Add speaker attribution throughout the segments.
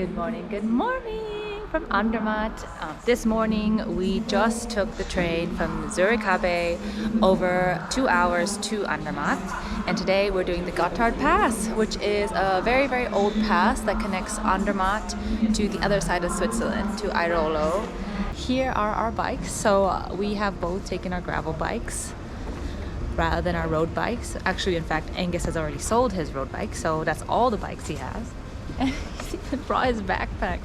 Speaker 1: Good morning from Andermatt. This morning we just took the train from Zurich over 2 hours to Andermatt, and today we're doing the Gotthard Pass, which is a very, very old pass that connects Andermatt to the other side of Switzerland, to Airolo. Here are our bikes, so we have both taken our gravel bikes rather than our road bikes. Actually, in fact, Angus has already sold his road bike, so that's all the bikes he has. And he's even brought his backpack.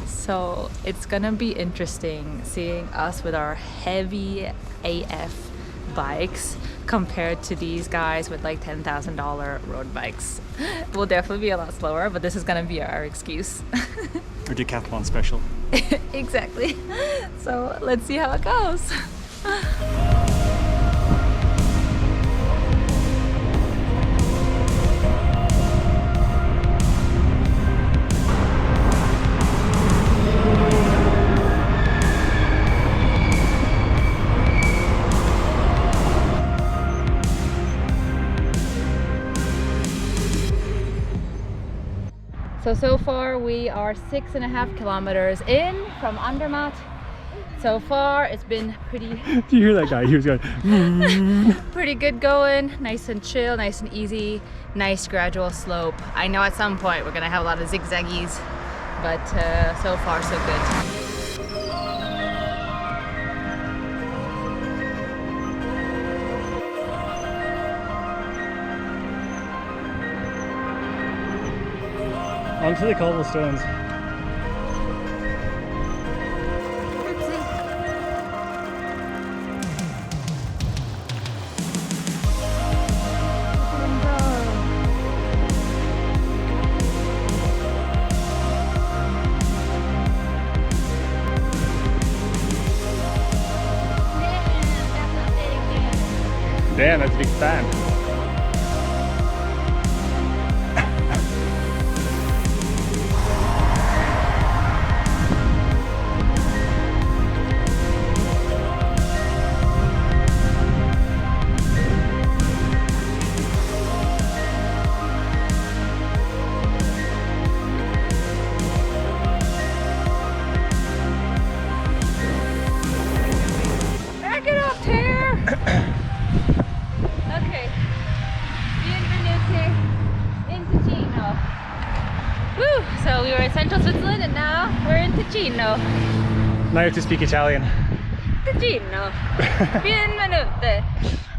Speaker 1: So it's gonna be interesting seeing us with our heavy AF bikes compared to these guys with like $10,000 road bikes. We'll definitely be a lot slower, but this is gonna be our excuse.
Speaker 2: Or Decathlon special.
Speaker 1: Exactly. So let's see how it goes. So far we are 6.5 kilometers in from Andermatt. So far it's been pretty...
Speaker 2: Do you hear that guy? He was going...
Speaker 1: pretty good going, nice and chill, nice and easy, nice gradual slope. I know at some point we're gonna have a lot of zigzaggies, but so far so good.
Speaker 2: Onto the cobblestones. Damn, that's a big fan.
Speaker 1: So we were in central Switzerland and now we're in Ticino.
Speaker 2: Now you have to speak Italian.
Speaker 1: Ticino. Bienvenute.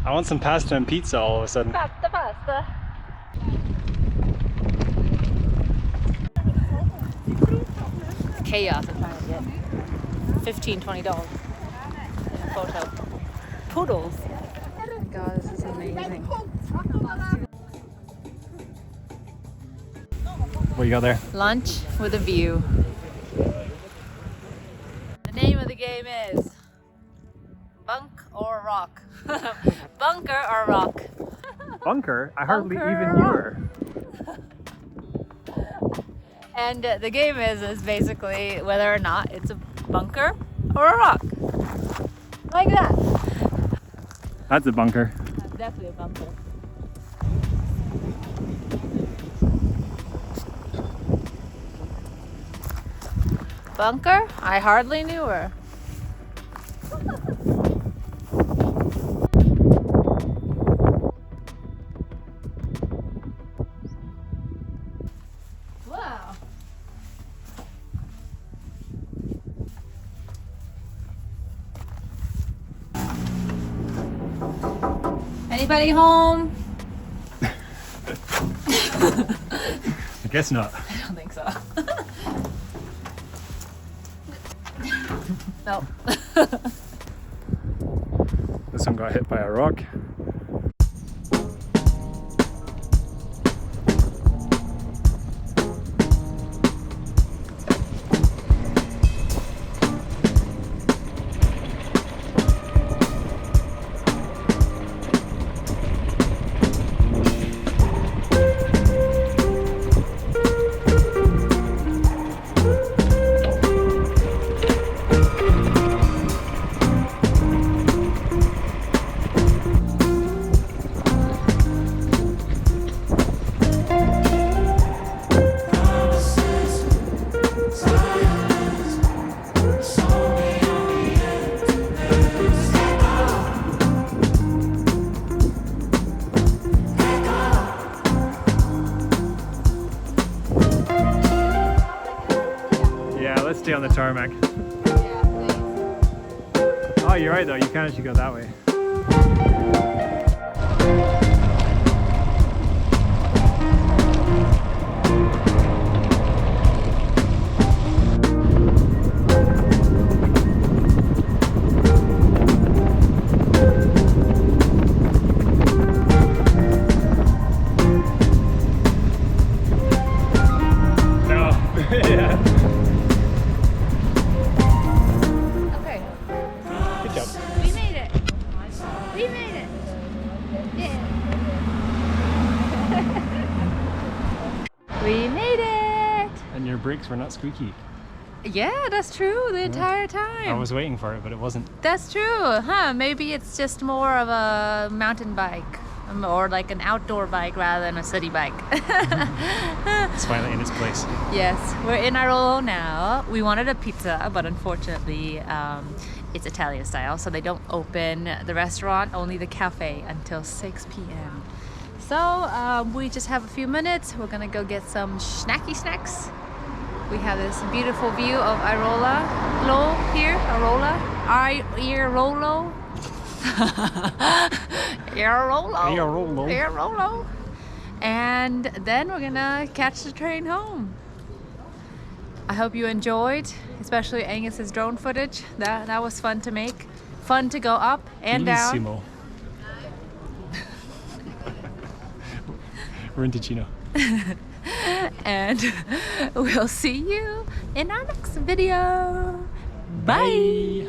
Speaker 2: I want some pasta and pizza all of a sudden.
Speaker 1: Pasta. Chaos I'm trying to get. $15-20 in a photo. Poodles. Oh my god, this is amazing.
Speaker 2: What you got there?
Speaker 1: Lunch with a view. The name of the game is Bunk or Rock. Bunker or Rock.
Speaker 2: Bunker? I hardly
Speaker 1: Bunker
Speaker 2: even knew her.
Speaker 1: And the game is basically whether or not it's a bunker or a rock. Like that.
Speaker 2: That's a bunker.
Speaker 1: That's definitely a bunker. Bunker? I hardly knew her. Wow. Anybody home?
Speaker 2: I guess not.
Speaker 1: I don't think so. No.
Speaker 2: This one got hit by a rock. tarmac. Oh, you're right though. You kind of should go that way. Yeah.
Speaker 1: Okay,
Speaker 2: Good job.
Speaker 1: we made it. We made it. Yeah. We made it.
Speaker 2: And your brakes were not squeaky.
Speaker 1: Yeah, that's true. The entire time.
Speaker 2: I was waiting for it, but it wasn't.
Speaker 1: That's true, huh? Maybe it's just more of a mountain bike or like an outdoor bike rather than a city bike.
Speaker 2: It's finally in its place.
Speaker 1: Yes, we're in Airolo now. We wanted a pizza, but unfortunately it's Italian style, so they don't open the restaurant, only the cafe until 6 p.m. So we just have a few minutes. We're gonna go get some snacky snacks. We have this beautiful view of Airolo here. Airolo. Airolo. And then we're gonna catch the train home. I hope you enjoyed, especially Angus's drone footage. That was fun to make. Fun to go up and down.
Speaker 2: Sumo. We're in Ticino.
Speaker 1: And we'll see you in our next video. Bye.